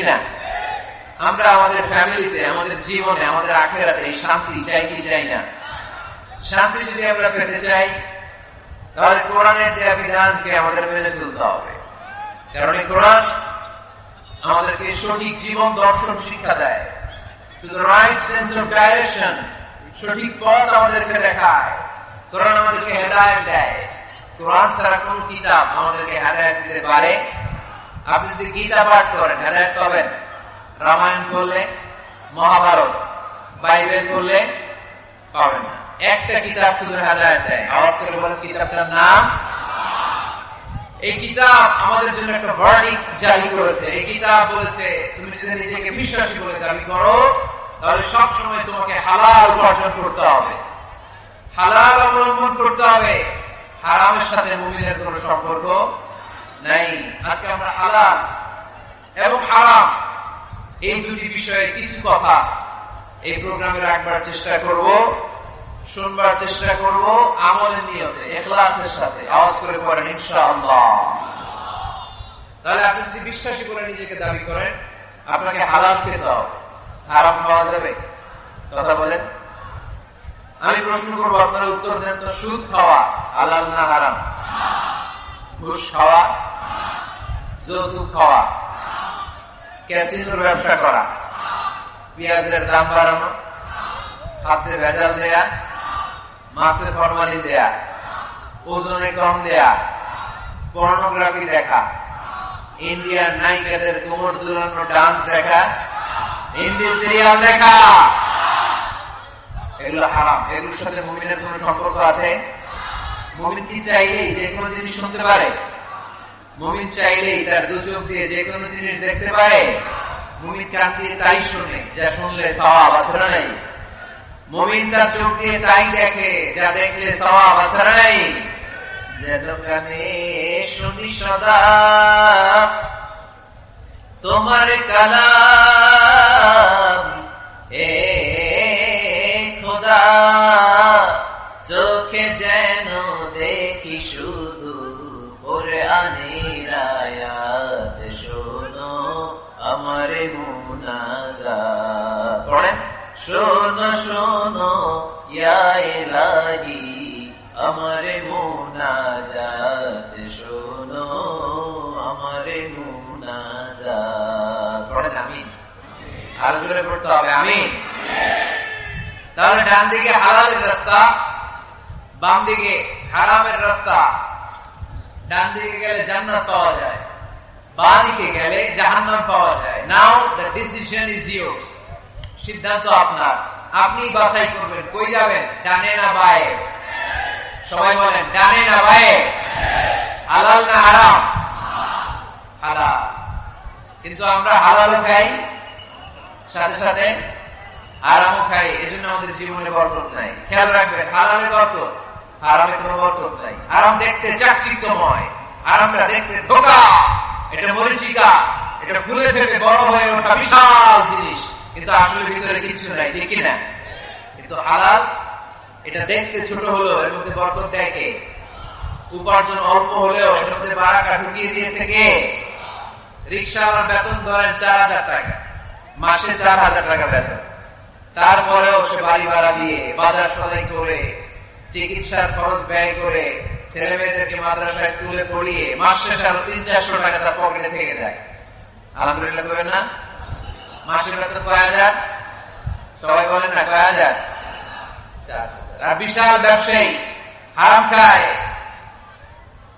কিনা? আমরা আমাদের ফ্যামিলিতে, আমাদের জীবনে, আমাদের আখিরাতে এই শান্তি চাই কি চাই না? শান্তি যদি আমরা পেতে চাই তাহলে কোরআনের দেয়া বিধানকে আমাদের মেনে চলতে হবে। কারণ এই কোরআন আমাদেরকে সঠিক জীবন দর্শন শিক্ষা দেয়, রাইট সেন্স অফ ডাইরেকশন, সঠিক পথ আমাদেরকে দেখায়। কোরআন আমাদেরকে হেদায়েত দেয়। কোরআন ছাড়া কোন কিতাব আমাদেরকে হেদায়েত দিতে পারে? আপনি যদি গীতা পাঠ করেন হেদায়েত পাবেন? রামায়ণ পড়লে, মহাভারত, বাইবেল পড়লে পাবেন না। একটা কিতাব শুধু হেদায়েত দেয়। আওয়াজ করে বলেন কিতাবটার নাম। এই কিতাব আমাদের জন্য একটা ভার্ডিক্ট জারি করেছে। এই কিতাব বলেছে তুমি যদি নিজেকে বিশ্বাসী বলে দাবি করো তাহলে সব সময় তোমাকে হালাল উপার্জন করতে হবে, হালাল অবলম্বন করতে হবে। হারামের সাথে মুমিনের কোনো সম্পর্ক নাই। আজকে আমরা হালাল এবং হারাম এই দুটি বিষয়ে কিছু কথা এই প্রোগ্রামে রাখবার চেষ্টা করব, শুনবার চেষ্টা করব আমলের নিয়তে, ইখলাসের সাথে। আওয়াজ করে পড়েন ইনশাআল্লাহ। তাহলে আপনি যদি বিশ্বাসী বলে নিজেকে দাবি করেন আপনাকে হালাল খেতে হবে, হারাম খাওয়া যাবে? কথা বলেন। আমি প্রশ্ন করবো, আপনারা উত্তর দেন তো। সুদ খাওয়া হালাল না হারাম? ঘুষ খাওয়া, যৌতুক খাওয়া, ক্যাসিনোর ব্যবসা করা, পেঁয়াজের দাম বাড়ানো, খাদ্যে ভেজাল দেয়া, মাছের ফরমালিন দেয়া, ওজনে কম দেয়া, পর্নোগ্রাফি দেখা, ইন্ডিয়ান নায়িকাদের কোমর দুলানো ডান্স দেখা, হিন্দি সিরিয়াল দেখা, এগুলো হারাম। এগুলোর সাথে মুমিনের কোন সম্পর্ক আছে? মুমিন কি চাইলেই যে কোনো জিনিস শুনতে পারে? মুমিন চাইলেই তার দু চোখ দিয়ে যে কোনো জিনিস দেখতে পারে? মুমিন কান দিয়ে তাই শুনে যা শুনলে সওয়াব আছে না নাই? মুমিন তার চোখ দিয়ে তাই দেখে যা দেখলে সওয়াব আছে না নাই? যেন কানে শুনি সদা তোমার কালাম, এ খোদা চোখে যেন দেখি শুধু কোরআনের আয়াত, শোনো আমার মুনাজাত। পড়েন, শোনো শোনো ইয়া ইলাহি আমার মুনাজাত, শোনো আমার মুনাজাত। পড়েন আমিন। আর জোরে পড়তে হবে আমিন। তাহলে ডান দিকে হালালের রাস্তা, বাম দিকে হারামের রাস্তা। ডান দিকে গেলে জান্নাত পাওয়া যায়, বাম দিকে গেলে জাহান্নাম পাওয়া যায়। নাও দ্য ডিসিশন ইজ ইয়োর্স। সিদ্ধান্ত আপনার, আপনি বাছাই করবেন কই যাবেন, ডানে না বায়ে। সবাই বলেন ডানে না বায়ে, হালাল না হারাম? হালাল। কিন্তু আমরা হালালও খাই, সাথে সাথে হারামও খাই। এজন্য আমাদের জীবনে বরকত নাই। খেয়াল রাখবেন, হালালে বরকত, হারামে কোনো বরকত নাই। হারাম দেখতে চাকচিক্যময়, হারামটা দেখতে ধোঁকা, এটা মরিচিকা, এটা ফুলে ফেপে বড় হয়ে ওঠা বিশাল জিনিস, কিন্তু আসলে ভিতরে কিছু নাই, ঠিক কিনা? কিন্তু হালাল এটা দেখতে ছোট হলেও এর মধ্যে বরকত দেয় কে? উপার্জন অল্প হলেও এর মধ্যে বারাকা ঢুকিয়ে দিয়েছে কে? রিকশাওয়ালার বেতন ধরেন 4000 টাকা, মাসে 4000 টাকা বেতন, তারপরেও সে বাড়ি ভাড়া দিয়ে, বাজার সদাই করে, চিকিৎসার খরচ ব্যয় করে, ছেলে মেয়েদেরকে মাদ্রাসা স্কুলে পড়িয়ে মাস শেষে আরো 300-400 টাকা তার পকেটে থেকে যায়। আলহামদুলিল্লাহ বলেন না? মাসের বেতন কয় হাজার? সবাই বলেন না কয় হাজার? 4000। আর বিশাল ব্যবসায়ী হারাম খায়,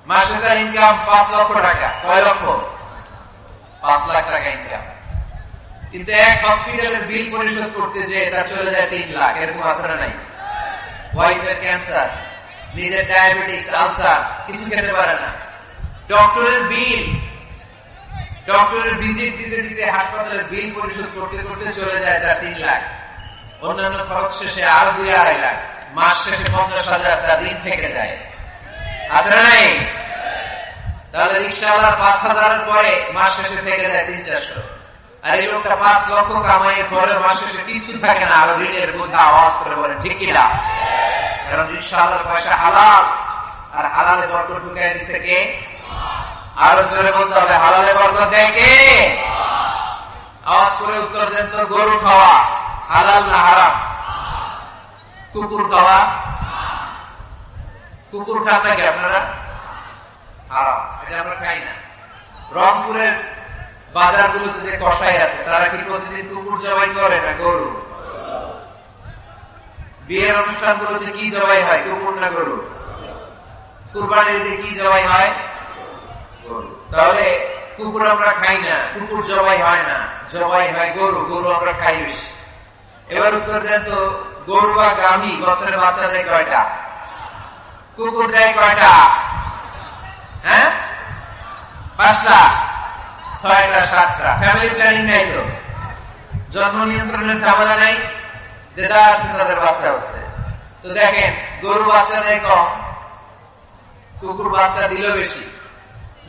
মাসে তার ইনকাম 5 লক্ষ টাকা। কয় লক্ষ? 5 লাখ টাকা ইনকাম। কিন্তু এক হসপিটালের বিল পরিশোধ করতে যে তার চলে যায় 3 লাখ। এরকম আছে না নাই? ওয়াইফের ক্যান্সার, নিজের ডায়াবেটিস, আলসার, কিছু খেতে পারে না। ডক্টরের বিল, ডক্টরের ভিজিট দিতে দিতে হাসপাতালের বিল পরিশোধ করতে করতে চলে যায় তার 3 লাখ। অন্যান্য খরচ শেষে আরো 2-2.5 লাখ। মাস শেষে 50,000 তার ঋণ থেকে যায়। আছে না নাই? তাহলে রিকশাওয়ালার 5,000 পরে মাস শেষে থেকে যায় 300-400। আর এই লোকটা 5 লক্ষ কামাই পরে মাস শেষে কিছু থাকে না, আরো ঋণের বোঝা। আওয়াজ করে বলেন ঠিক কিনা? কারণ রিকশাওয়ালার পয়সা হালাল, আর হালালে বরকত ঢুকাই দিচ্ছে কে? আরো জোরে বলতে হবে, হালালে বরকত দেয় কে? করে উত্তর দেন তো, গরু খাওয়া হালাল না হারাম? কুকুর খাওয়া? কুকুর খান নাকি আপনারা? হারাম, এটা আমরা খাই না। রংপুরের বাজারগুলোতে যে কসাই আছে তারা কি প্রতিদিন কুকুর জবাই করে না গরু? বিয়ের অনুষ্ঠানগুলোতে কি জবাই হয়, কুকুর না গরু? কুরবানিতে কি জবাই হয়? গরু। তাহলে কুকুর আমরা খাই না, কুকুর জবাই হয় না, জবাই হয় গরু, গরু আমরা খাই বেশি। এবার উত্তর দেন তো, গরু বা গাভী বছরে বাচ্চা দেয় কয়টা? কুকুর দেয় কয়টা? হ্যাঁ, 5টা, 6টা, 7টা। ফ্যামিলি প্ল্যানিং নাই তো, জন্ম নিয়ন্ত্রণের ঝামেলা নাই, যেটা আছে তাদের বাচ্চা হচ্ছে। তো দেখেন, গরু বাচ্চা দেয় কম, কুকুর বাচ্চা দিল বেশি।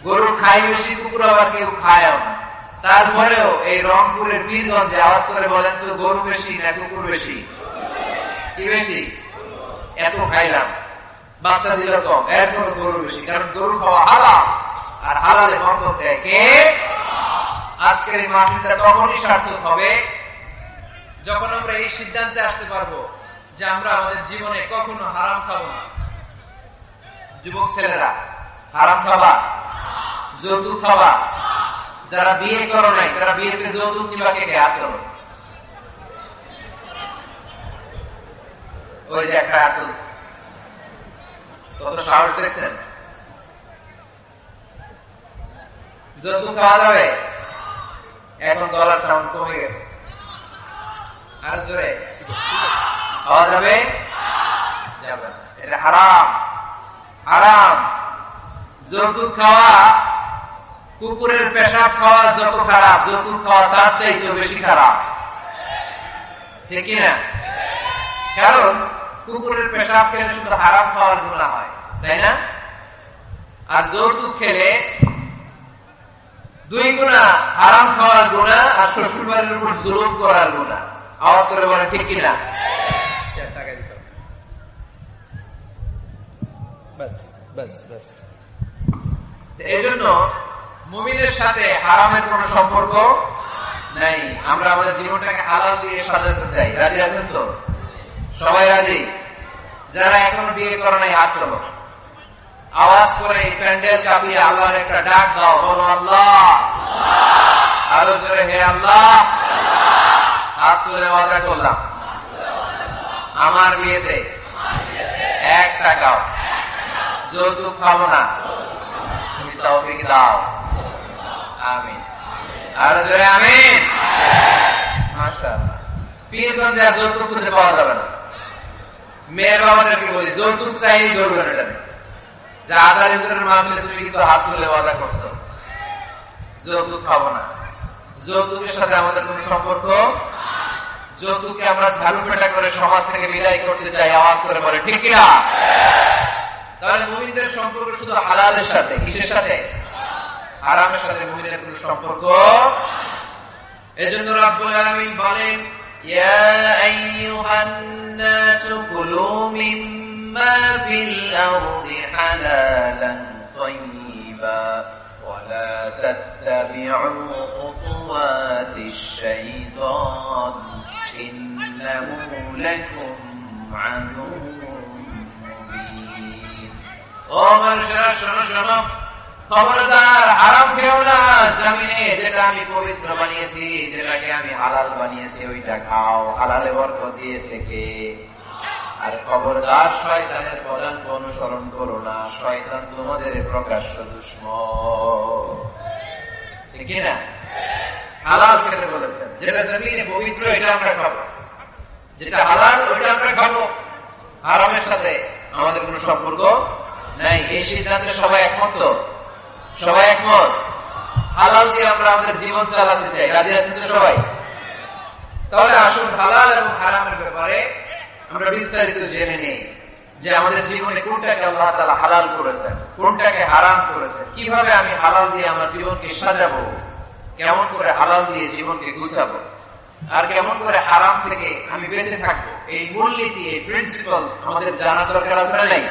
গরু খায় বেশি, কুকুর আবার কেউ খায় না। তারপরেও এই রংপুরের বীরগঞ্জে আওয়াজ করে বলেন তো, গরু বেশি না কুকুর বেশি? কি বেশি? এত খাইলাম, বাচ্চা দিল কম, এরপর গরু বেশি, কারণ গরু খাওয়া হালাল, আর হালালে বরকত দেয় কে? আজকের এই মাহফিলটা তখনই সার্থক হবে যখন আমরা এই সিদ্ধান্তে আসতে পারবো যে আমরা আমাদের জীবনে কখনো হারাম খাবো না। যুবক ছেলেরা, হারাম খাবা, যৌতুক খাবা। যারা বিয়ে করো নাই তারা বিয়েতে যৌতুক নিবা কে? হাত করো। ওই যে একটা কত সাহস দেখছেন? যৌতুক খাওয়া যাবে? এখন গলার সাউন্ড কমে গেছে, আরো জোরে খাওয়া যাবে? যাবে, এটা হারাম, হারাম। যৌতুক খাওয়া, কুকুরের পেশাব খাওয়া যত খারাপ, যৌতুক খাওয়া তার চাইতে বেশি খারাপ, ঠিক কিনা? কারণ কুকুরের পেশাব খেলে শুধু হারাম খাওয়ার গুনাহ হয়, তাই না? আর যৌতুক খেলে 2 গুণা, হারাম খাওয়ার গুনাহ আর শ্বশুর বাড়ির উপর জুলুম করার গুনাহ। আওয়াজ করে বলে ঠিক কিনা? টাকা দিতে হবে, বাস বাস বাস। এই জন্য মুমিনের সাথে হারামের কোন সম্পর্ক নাই। আমরা আমাদের জীবনটাকে হালাল দিয়ে সাজাতে চাই। রাজি আছেন তো? সবাই রাজি? যারা এখনো বিয়ে করে নাই হাত তোলো, আওয়াজ করে প্যান্ডেল কাঁপিয়ে আল্লাহর একটা ডাক দাও, বলো আল্লাহ। আরো জোরে, হে আল্লাহ। হাত তুলে ওয়াদা করলাম আমার বিয়েতে 1 টাকাও যৌতুক খাবো না, তুমি তৌফিক দাও, আমিন। আরো জোরে আমিন। মাশাআল্লাহ। পীরগঞ্জে আর যৌতুক খুঁজে পাওয়া যাবে না। মেয়ের বাবাদেরকে বলি, যৌতুক চাইলেই ধরবে না, যে আধার ইন্দ্রের মামলে তুমি কিন্তু হাত তুলে ওয়াদা করছো যৌতুক খাবো না। যৌতুকের সাথে আমাদের কোন সম্পর্ক? যৌতুককে আমরা ঝাড়ু পেটা করে সমাজ থেকে বিদায় করতে চাই। আওয়াজ করে বলে ঠিক কিনা? তাহলে মুমিনদের সম্পর্ক শুধু হালালের সাথে, কিসের সাথে? হারামের সাথে মুমিনের কোন সম্পর্ক। এজন্য রব্বুল আলামিন বলেন, ইয়া আইয়ুহান নাসু কুলু মিম্মা ফিল আরদি হালালান তাইয়্যিবা ওয়া লা তাত্তাবি'উ খুতুওয়াতিশ শাইতান ইন্নাহু লাকুম আদুউম মুবিন। ও মানুষেরা, শোনো শোনো, খবরদার হারাম খেও না। জমিনে যেটা আমি পবিত্র বানিয়েছি, যেটাকে আমি হালাল বানিয়েছি, ওইটা খাও। হালালে বরকত দিয়েছে কে? আর খবরদার শয়তানের পদাঙ্ক অনুসরণ করো না, শয়তান তোমাদের প্রকাশ্য দুশমন, ঠিক না? হালাল খেতে বলেছেন, যেটা জমিনে পবিত্র এটা আমরা খাবো, যেটা হালাল ওইটা আমরা খাবো। হারামের সাথে আমাদের কোন সম্পর্ক নাই। এই সিদ্ধান্তে সবাই একমত তো? সবাই একমত? হালাল দিয়ে আমরা আমাদের জীবন চালাতে চাই। রাজি আছেন তো সবাই? তাহলে আসুন হালাল এবং হারামের ব্যাপারে আমরা বিস্তারিত জেনে নিই, যে আমাদের জীবনে কোনটাকে আল্লাহ তাআলা হালাল করেছেন, কোনটাকে হারাম করেছেন, কিভাবে আমি হালাল দিয়ে আমার জীবনকে সাজাবো, কেমন করে হালাল দিয়ে জীবনকে গুছাবো, আর কেমন করে হারাম থেকে আমি বেঁচে থাকবো। এই মূলনীতি, এই প্রিন্সিপালস আমাদের জানা দরকার আছে না নাই?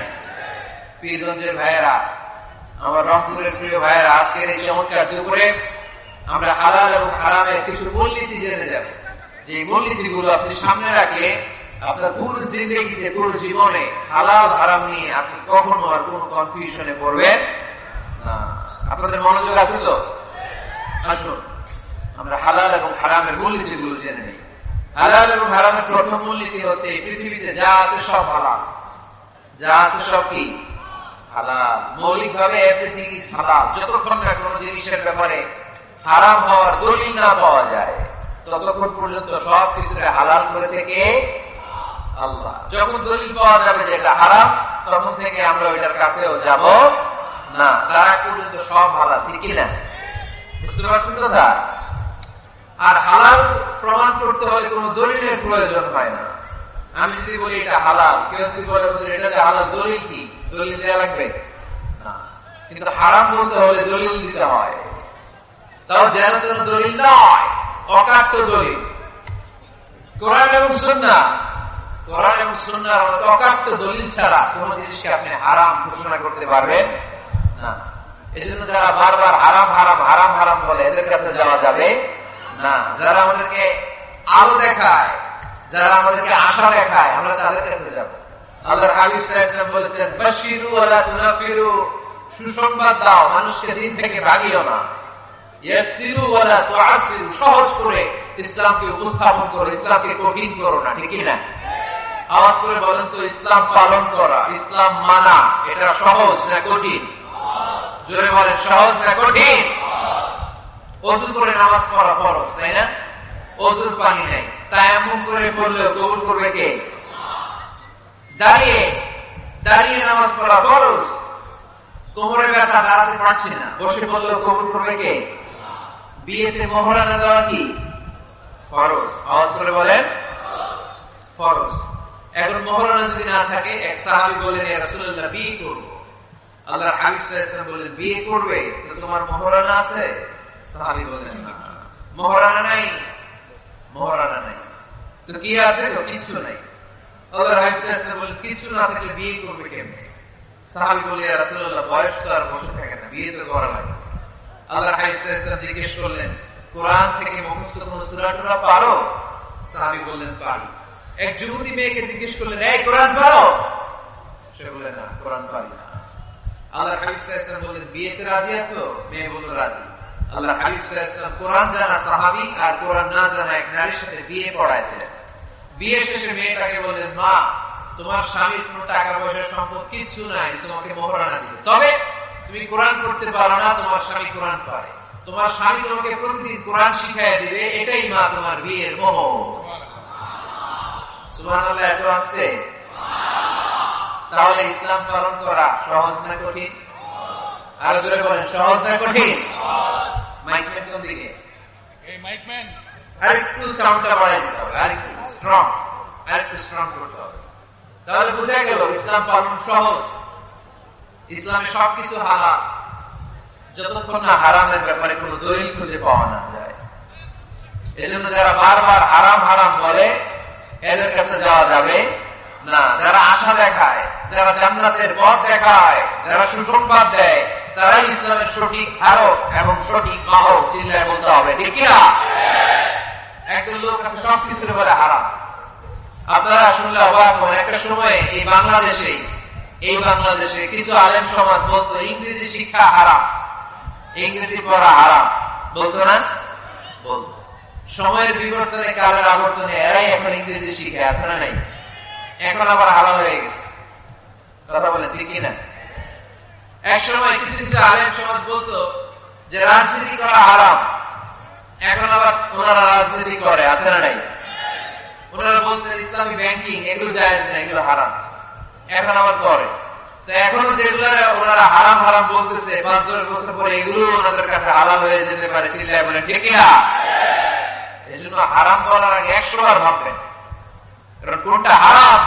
পীরগঞ্জের ভাইয়েরা, আমার রংপুরের প্রিয় ভাইয়েরা, আজকের এই চমৎকার দুপুরে আমরা হালাল এবং হারামের কিছু মূলনীতি জেনে যাব, যে মূলনীতিগুলো আপনি সামনে রাখলে আপনার পুরো জিন্দেগিতে, পুরো জীবনে হালাল হারাম নিয়ে আপনি কখনো আর কোন কনফিউশনে পড়বেন না। আপনাদের মনোযোগ আছে তো? আসুন আমরা হালাল এবং হারামের মূলনীতিগুলো জেনে নিই। হালাল এবং হারামের প্রথম মূলনীতি হচ্ছে এই পৃথিবীতে যা আছে সব হালাল। যা আছে সব কি? হালাল। মৌলিক ভাবে এভরিথিং ইজ হালাল। যতক্ষণ না কোনো জিনিসের ব্যাপারে হারাম হওয়ার দলিল না পাওয়া যায় ততক্ষণ পর্যন্ত সব কিছুকে হালাল করেছে কে? আল্লাহ। যখন দলিল পাওয়া যাবে যে এটা হারাম, তখন থেকে আমরা ওইটার কাছেও যাব না। তার আগ পর্যন্ত সব হালাল, ঠিক কিনা? বুঝতে পারছেন কথা? আর হালাল প্রমাণ করতে হলে কোনো দলিলের প্রয়োজন হয় না। আমি যদি বলি এটা হালাল, কেউ যদি বলে এটা যে হালাল, দলিল কি? দলিল দেওয়া লাগবে না। কিন্তু হারাম বলতে হলে দলিল দিতে হয়। তাও যেন যেন দলিল নয়, অকাট্য দলিল। কোরআন এবং সুন্নাহ, কোরআন এবং সুন্নাহর মতো অকাট্য দলিল ছাড়া কোন জিনিসকে আপনি হারাম ঘোষণা করতে পারবেন না। এই জন্য যারা বারবার হারাম হারাম হারাম হারাম বলে, এদের কাছে যাওয়া যাবে না। যারা আমাদেরকে আলো দেখায়, যারা আমাদেরকে আশা দেখায়, আমরা তাদের কাছে যাব। আল্লাহর হাবিব সাল্লাল্লাহু আলাইহি ওয়াসাল্লাম বলেছেন, বাশিরু ওয়ালা তুনাফিরু, সুসংবাদ দাও, মানুষকে দিন থেকে ভাগিও না। ইয়াসিরু ওয়ালা তুআসিরু, সহজ করে ইসলামকে উপস্থাপন করো, ইসলামকে কঠিন করো না, ঠিক না? আওয়াজ করে বলেন তো, ইসলাম পালন করা, ইসলাম মানা, এটা সহজ না কঠিন? জোরে বলেন, সহজ না কঠিন? ওযু করে নামাজ পড়া ফরজ, তাই না? ওযুর পানি নাই, তায়াম্মুম করে পড়লেও কবুল করবে কে? দাঁড়িয়ে দাঁড়িয়ে নামাজ পড়া ফরজ। কোমরে ব্যথা, দাঁড়াতে পারছি না, বসে পড়লেও কবুল করবে কে? বিয়েতে মোহরানা দেওয়া কি ফরজ? আওয়াজ করে বলেন, ফরজ। এখন মোহরানা যদি না থাকে, এক সাহাবী বলেন, ইয়া রাসূলুল্লাহ, বিয়ে করব। আল্লাহর হাবিব সাল্লাল্লাহু আলাইহি ওয়াসাল্লাম বলেন, বিয়ে করবে তো তোমার মোহরানা আছে? সাহাবী বলেন, না, মোহরানা নাই। মোহরানা নাই তো কি আছে? তো কিছু নাই। আল্লাহর হাবিব সাল্লাল্লাহু আলাইহি ওয়াসাল্লাম বলেন, কিছু না থাকলে বিয়ে করবে কেমনে? সাহাবী বলে, ইয়া রাসূলুল্লাহ, বয়স তো আর বসে থাকে না, বিয়ে তো করা লাগে। আল্লাহর হাবিব সাল্লাল্লাহু আলাইহি ওয়াসাল্লাম জিজ্ঞেস করলেন, কোরআন থেকে মুখস্থ কোন সূরা টুরা পারো? সাহাবী বললেন, পারি। এক যুবতী মেয়েকে জিজ্ঞেস করলেন, এই কোরআন পারো? সে বলে, না, কোরআন পারি না। আল্লাহর হাবিব সাল্লাল্লাহু আলাইহি ওয়াসাল্লাম বললেন, বিয়েতে রাজি আছো? মেয়ে বলল, রাজি। আল্লাহর হাবিব সাল্লাল্লাহু আলাইহি ওয়াসাল্লাম কোরআন জানা সাহাবী আর কোরআন না জানা এক নারীর সাথে বিয়ে পড়াইতেন। বিয়ে শেষে মেয়েটাকে বললেন, মা, তোমার স্বামীর কোন টাকা পয়সা সম্পদ কিছু নাই, তোমাকে মোহরানা দিবে, তবে তুমি কোরআন পড়তে পারো না, তোমার স্বামী কোরআন পারে, তোমার স্বামী তোমাকে প্রতিদিন কোরআন শিখাইয়া দিবে, এটাই মা তোমার বিয়ের মোহর। সুবহানাল্লাহ, এত আসতে। তাহলে ইসলাম পালন করা সহজ না কঠিন? আরো জোরে বলেন, সহজ না কঠিন? মাইকম্যান কোন দিকে? এই মাইকম্যান আরেকটু সাউন্ডটা বাড়াই দিতে হবে, আরেকটু স্ট্রং করতে হবে। তাহলে বোঝা গেল ইসলাম পালন সহজ। ইসলামে সবকিছু হালাল, যতক্ষণ না হারামের ব্যাপারে কোন দলিল খুঁজে পাওয়া না যায়। এজন্য যারা বারবার হারাম হারাম বলে, এদের কাছে যাওয়া যাবে না। যারা আশা দেখায়, যারা জান্নাতের পথ দেখায়, যারা সুসংবাদ দেয়, তারাই ইসলামের সঠিক ধারক এবং সঠিক বাহক। চিল্লায় বলতে হবে, ঠিক কিনা? একজন লোক আছে সবকিছুর বলে হারাম। আপনারা শুনলে অবাক হন, একটা সময় এই বাংলাদেশে কিছু আলেম সমাজ বলতো ইংরেজি শিক্ষা হারাম, ইংরেজি পড়া হারাম, বলতো না? বলতো। সময়ের বিবর্তনে, কালের আবর্তনে এরাই এখন ইংরেজি শিখে, আছে না নাই? এখন আবার হারাম হয়ে গেছে। কথা বলে, ঠিক কিনা? এক সময় কিছু কিছু আলেম সমাজ বলতো যে রাজনীতি করা হারাম, এখন আবার ওনারা রাজনীতি করে, আছে না নাই? ওনারা বলতেন ইসলামী ব্যাংকিং এগুলো জায়েজ না, এগুলো হারাম, এখন আবার করে। তো এখনো যেগুলো ওনারা হারাম হারাম বলতেছে, 5-10 বছর পরে এগুলো ওনাদের কাছে হালাল হয়ে যেতে পারে। চিল্লায় বলে, ঠিক কিনা? এই জন্য হারাম বলার আগে 100 বার ভাববেন, কারণ কোনটা হারাম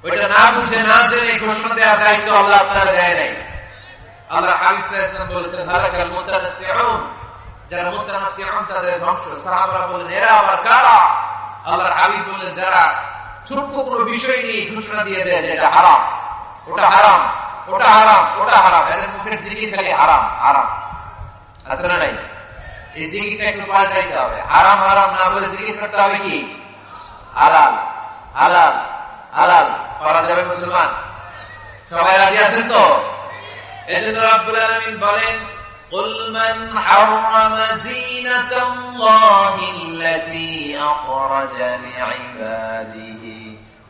ওইটা না বুঝে না জেনে ঘোষণা দেওয়ার দায়িত্ব আল্লাহ আপনারা দেয় নাই। আল্লাহ হাবিব সাল্লাল্লাহু আলাইহি ওয়াসাল্লাম বলেছেন, হালাকাল মুতানাত্তিউন, যারা মুতানাত্তিউন তাদের ধ্বংস। সাহাবারা বললেন, এরা আবার কারা? আল্লাহর হাবিব বললেন, যারা ছোট্ট কোনো বিষয় নিয়ে ঘোষণা দিয়ে দেয় যে এটা হারাম, ওটা হারাম, ওটা হারাম, ওটা হারাম, এদের মুখের জিকির খালি হারাম হারাম, আছে না নাই? এই জিকিরটা একটু পাল্টাইতে হবে। হারাম হারাম না বলে জিকির করতে হবে কি হালাল হালাল হালাল করা যাবে। মুসলমান সবাই রাজি আছেন তো? এজন্য রব্বুল আলামিন বলেন قل من حرم زينة الله التي أخرج لعباده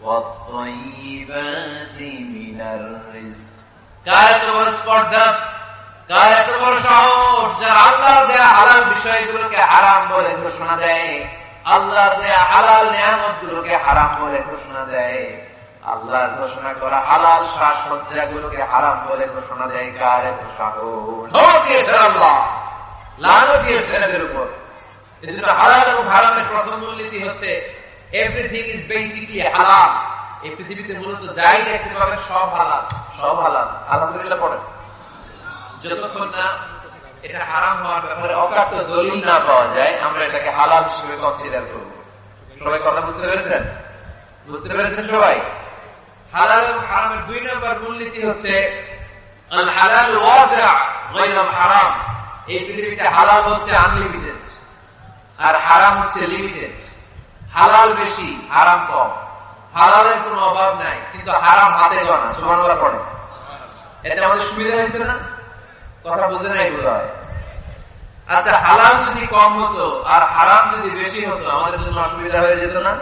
والطيبات من الرزق। কার এত বড় স্পর্ধা, কার এত বড় সাহস যারা আল্লাহর দেয়া হালাল বিষয়গুলোকে হারাম বলে ঘোষণা দেয়, আল্লাহর দেয়া হালাল নিয়ামতগুলোকে হারাম বলে ঘোষণা দেয়, আল্লাহর ঘোষণা করা হালাল সাজসজ্জাগুলোকে হারাম বলে ঘোষণা দেয়। কার এত সাহস? আল্লাহ লানত দিয়েছেন এদের উপর। এজন্য হালাল এবং হারামের প্রথম মূলনীতি হচ্ছে এভরিথিং ইজ বেসিকলি হালাল। এই পৃথিবীতে মূলত যাই দেখতে পাবেন সব হালাল, সব হালাল। আলহামদুলিল্লাহ পড়েন। যতক্ষণ না এটা হারাম হওয়ার ব্যাপারে অকাট্য দলিল না পাওয়া যায়, আমরা এটাকে হালাল হিসেবে কনসিডার করব। সবাই কথা বুঝতে পেরেছেন? বুঝতে পেরেছেন সবাই? হালাল এবং হারামের 2 নম্বর মূলনীতি হচ্ছে আল হালাল ওয়াসিআ গায়রুল হারাম। এই পৃথিবীতে হালাল হচ্ছে আনলিমিটেড আর হারাম হচ্ছে লিমিটেড। হালাল বেশি, হারাম কম। হালালের কোনো অভাব নাই, কিন্তু হারাম হাতে গোনা। সুবহানাল্লাহ পড়ে। এটা আমাদের সুবিধা হয়েছে না? কথা বুঝে নাই বোধহয়। আচ্ছা, হালাল যদি কম হতো আর হারাম যদি বেশি হতো আমাদের জন্য অসুবিধা হয়ে যেত না?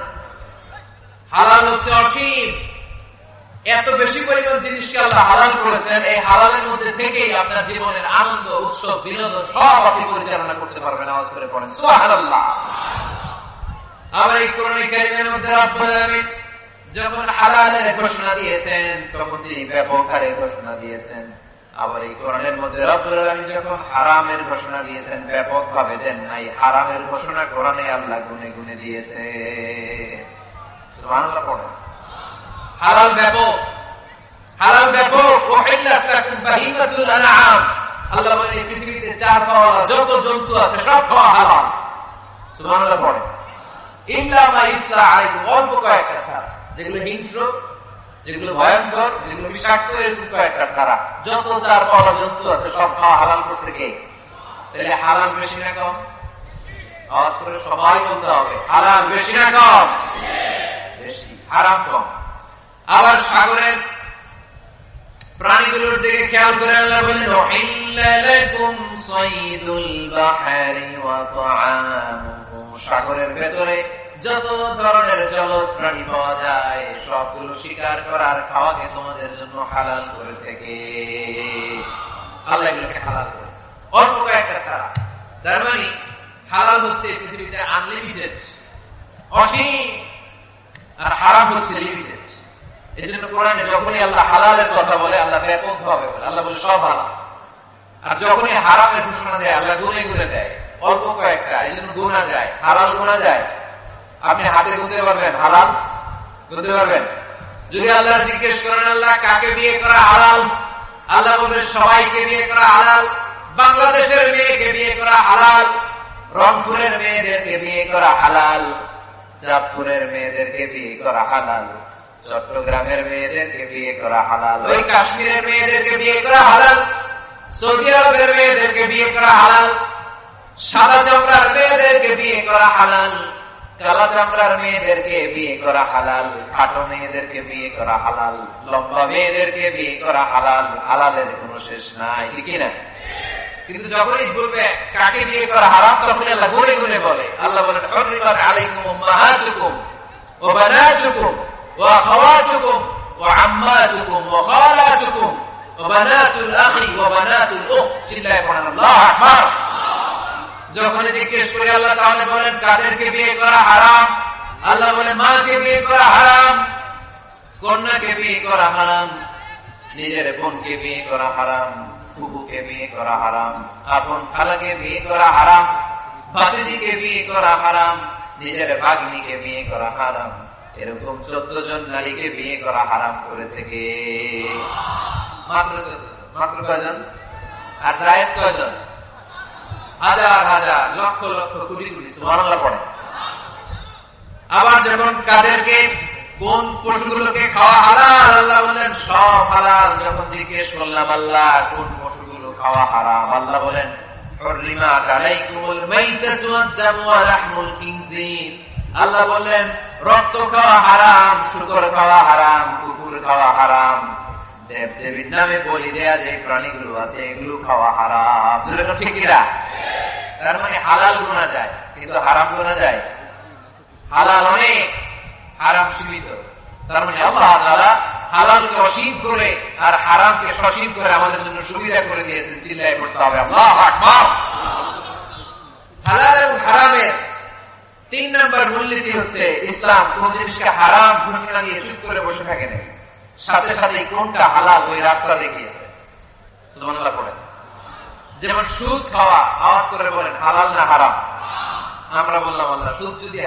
হালাল হচ্ছে অসীম, এত বেশি পরিমাণ জিনিসকে আল্লাহ হালাল করেছেন। এই হালালের মধ্যে থেকেই আপনার জীবনের আনন্দ, উৎসব, বিনোদন সব আপনি পরিচালনা করতে পারবেন। আওয়াজ করে পড়েন সুবহানাল্লাহ। আবার এই কোরআনে কারীমের মধ্যে রব্বুল আলামিন যখন হালালের ঘোষণা দিয়েছেন তখন তিনি ব্যাপক হারে ঘোষণা দিয়েছেন। আবার এই কোরআনের মধ্যে রব্বুল আলামিন যখন হারামের ঘোষণা দিয়েছেন ব্যাপক ভাবে দেন নাই। হারামের ঘোষণা কোরআনে আল্লাহ গুনে গুনে দিয়েছে। সুবহানাল্লাহ পড়েন। হালাল ব্যাপক, হালাল ব্যাপক। উহিল্লাত লাকুম বাহিমাতুল আনআম। আল্লাহ বলেন এই পৃথিবীতে চার পাওয়া যত জন্তু আছে সব খাওয়া হালাল। সুবহানাল্লাহ পড়েন। ইল্লা মা ইতলা আলাইকুম, অল্প কয়েকটা ছাড়া, যেগুলো হিংস্র, যেগুলো ভয়ঙ্কর, যেগুলো বিষাক্ত, এরকম কয়েকটা ছাড়া যত চার পাওয়া জন্তু আছে সব খাওয়া হালাল করছে কে? তাহলে হালাল বেশি না কম? আওয়াজ করে সবাই বলতে হবে, হালাল বেশি না কম? বেশি। হারাম কম। আবার সাগরের প্রাণীগুলোর দিকে খেয়াল করে আল্লাহ বলেন উহিল্লা লাকুম সাইদুল বাহরি ওয়া তা'আমুহু। সাগরের ভেতরে যত ধরনের জলজ প্রাণী পাওয়া যায় সবগুলো শিকার করার খাওয়াকে তোমাদের জন্য হালাল করেছে কে? আল্লাহ এগুলোকে হালাল করেছে, অল্প কয়েকটা ছাড়া। তার মানে হালাল হচ্ছে পৃথিবীতে আনলিমিটেড, অসীম, আর হারাম হচ্ছে লিমিটেড। এই জন্য কোরআনে যখনই আল্লাহ হালালের কথা বলে আল্লাহ ব্যাপক ভাবে বলে, আল্লাহ বলে সব হালাল। আর যখনই হারামের ঘোষণা দেয় আল্লাহ গুনে গুনে দেয়, অল্প কয়েকটা। এই জন্য গুণা যায়, হালাল গুণা যায়। আপনি হাতে গুনতে পারবেন হালাল? গুনতে পারবেন? যদি আল্লাহ জিজ্ঞেস করেন আল্লাহ কাকে বিয়ে করা হালাল, আল্লাহ বলবেন সবাইকে বিয়ে করা হালাল। বাংলাদেশের মেয়েকে বিয়ে করা হালাল, রংপুরের মেয়েদেরকে বিয়ে করা হালাল, চাঁদপুরের মেয়েদেরকে বিয়ে করা হালাল, চট্টগ্রামের মেয়েদেরকে বিয়ে করা হালাল, ওই কাশ্মীরের মেয়েদেরকে বিয়ে করা হালাল, সৌদি আরবের মেয়েদেরকে বিয়ে করা হালাল, সাদা চামড়ার মেয়েদেরকে বিয়ে করা হালাল, কালা চামড়ার মেয়েদেরকে বিয়ে করা হালাল, খাটো মেয়েদেরকে বিয়ে করা হালাল, লম্বা মেয়েদেরকে বিয়ে করা হালাল। হালালের কোনো শেষ নাই, ঠিক না? কিন্তু যখনই বলবে কাকে বিয়ে করা হারাম তখন আল্লাহ গুনে গুনে বলে। আল্লাহ বলেন হুররিমাত আলাইকুম উম্মাহাতুকুম ওয়া বানাতুকুম ওয়া আখাওয়াতুকুম ওয়া আম্মাতুকুম ওয়া খালাতুকুম ওয়া বানাতুল আখি ওয়া বানাতুল উখত। চিল্লায়ে পড়েন আল্লাহু আকবার। যখন জিজ্ঞেস করে আল্লাহ তাআলা বলেন কাদেরকে বিয়ে করা হারাম, আল্লাহ বলেন মাকে বিয়ে করা হারাম, কন্যাকে বিয়ে করা হারাম, নিজের বোনকে বিয়ে করা হারাম, ফুফুকে বিয়ে করা হারাম, আপন খালাকে বিয়ে করা হারাম, ভাতিজিকে বিয়ে করা হারাম, নিজের ভাগ্নিকে বিয়ে করা হারাম। এরকম 14 জন নারীকে বিয়ে করা হারাম করেছে কে? মাত্র 14 জন। মাত্র কয়জন? আর জায়েজ কয়জন? হাজার হাজার, লক্ষ লক্ষ, কোটি কোটি। সুবহানাল্লাহ পড়ে। আবার যখন কাদেরকে, কোন পশুগুলোকে খাওয়া হালাল, আল্লাহ বলেন সব হালাল। যখন জিজ্ঞেস করলাম আল্লাহ কোন পশুগুলো খাওয়া হারাম, আল্লাহ বলেন হুররিমাত আলাইকুমুল মাইতাতু ওয়াদ-দামু ওয়া লাহমুল খিনজির। আল্লাহ বললেন রক্ত খাওয়া হারাম, শূকর খাওয়া হারাম, কুকুর খাওয়া হারাম, দেব দেবীর নামে বলি দেয়া যে প্রাণীগুলো আছে এগুলো খাওয়া হারাম। ঠিক কিনা? তার মানে হালাল গোনা যায় কিন্তু হারাম গোনা যায়। হালাল অনেক, হারাম সীমিত। তার মানে আল্লাহ তাআলা হালালকে অসীম করে আর হারামকে সসীম করে আমাদের জন্য সুবিধা করে দিয়েছেন। চিল্লায় পড়তে হবে আল্লাহু আকবার। হালাল এবং হারামের 3 নম্বর মূলনীতি হচ্ছে ইসলাম কোন জিনিসকে হারাম ঘোষণা দিয়ে চুপ করে বসে থাকে না, সাথে সাথে কোনটা হালাল ওই রাস্তা দেখিয়েছে। সুবহানাল্লাহ পড়েন। যেমন সুদ খাওয়া, আওয়াজ করে বলেন হালাল না হারাম? আমরা বললাম আল্লাহ সুদ যদি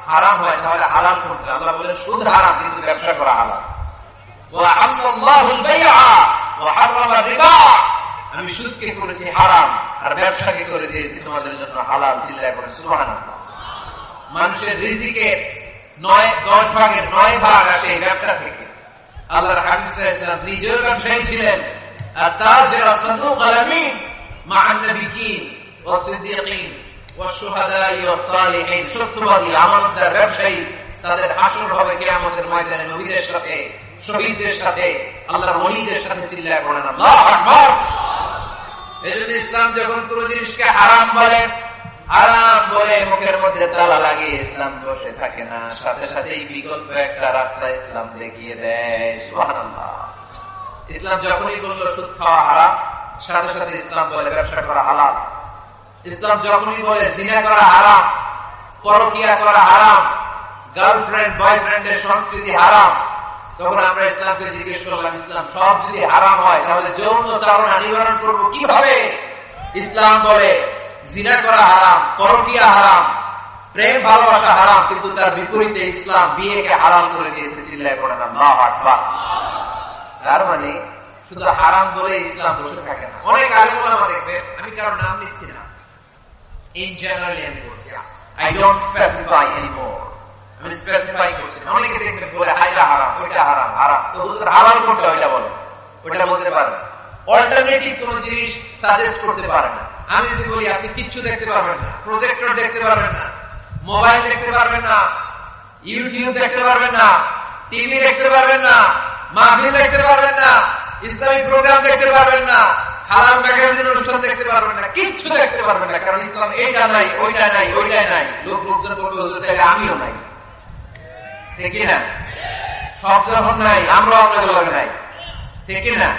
হারাম হয় তাহলে হালাল করতে। আল্লাহ বলেন সুদ হারাম কিন্তু ব্যবসা করা হালাল। ওয়া আল্লাহুল বাইআ ওয়া হারামা রিবা, আমি সুদকে করেছি হারাম আর ব্যবসাকে করে দিয়েছি তোমাদের জন্য হালাল। চিল্লায় পড়ে সুবহানাল্লাহ। মানুষের রিজিকের 9-10 ভাগের 9 ভাগ আসে ব্যবসা থেকে। আল্লাহর হাবিব সাল্লাল্লাহু আলাইহি ওয়াসাল্লাম নিজেও ব্যবসায়ী ছিলেন। আর তাজিরা সাদুকাল আমিন মা'আন নাবিয়্যিন ওয়াস সিদ্দীকিন ওয়াস শুহাদা'i ওয়াস সালিহিন, সত্যবাদী আমানতদার ব্যবসায়ী তাদের হাসর হবে কিয়ামতের ময়দানে নবীদের সাথে, শহীদদের সাথে, আল্লাহর ওলিদের সাথে। চিল্লায় পড়েন আল্লাহু আকবার। এজন্য ইসলাম যখন কোন জিনিসকে হারাম বলে, হারাম বলে মুখের মধ্যে তালা লাগিয়ে ইসলাম বসে থাকে না, সাথে সাথে বিকল্প একটা রাস্তা ইসলাম দেখিয়ে দেয়। সুবহানাল্লাহ। ইসলাম যখনই বললো সুদ খাওয়া হারাম, সাথে সাথে ইসলাম বলে ব্যবসা করা হালাল। ইসলাম যখনই বলে জিনা করা হারাম, পরকিয়া করা হারাম, গার্লফ্রেন্ড বয়ফ্রেন্ডের সংস্কৃতি হারাম, তখন আমরা ইসলামকে জিজ্ঞেস করলাম ইসলাম সব যদি হারাম হয় তাহলে যৌন চারণা নিবারণ করবো কিভাবে? ইসলাম বলে জিনা করা হারাম, পরকিয়া হারাম, প্রেম ভালোবাসা হারাম, কিন্তু তার বিপরীতে ইসলাম বিয়েকে হারাম করে দিয়েছে। চিল্লায় পড়েন আল্লাহু আকবার। তার মানে শুধু হারাম বলে ইসলাম বসে থাকে না। অনেক আলেম ওলামা দেখবে, আমি কারোর নাম নিচ্ছি না, ইন জেনারেলি আমি বলছি, আই ডোন্ট স্পেসিফাই এনিমোর, আমি স্পেসিফাই করছি না। অনেকে দেখবে বলে এটা হারাম, ওইটা হারাম, হারাম তো হুজুর হালাল কোনটা ওইটা বলে, ওইটা বলতে পারে না। অল্টারনেটিভ কোন জিনিস সাজেস্ট করতে পারে না। আমি যদি বলি আপনি কিচ্ছু দেখতে পারবেন না, প্রজেক্টর দেখতে পারবেন না, মোবাইল দেখতে পারবেন না, ইউটিউব দেখতে পারবেন না, টিভি দেখতে পারবেন না, মাহফিল দেখতে পারবেন না, ইসলামিক প্রোগ্রাম দেখতে পারবেন না, হালাল ম্যাগাজিন অনুষ্ঠান দেখতে পারবেন না, কিচ্ছু দেখতে পারবেন না, কারণ ইসলাম এইটা নাই, ওইটা নাই, ওইটাই নাই। লোকজন বলবে হুজুর তাহলে আমিও নাই, ঠিক না? সব যখন নাই আমরাও আপনাদের লগে নাই, ঠিক না?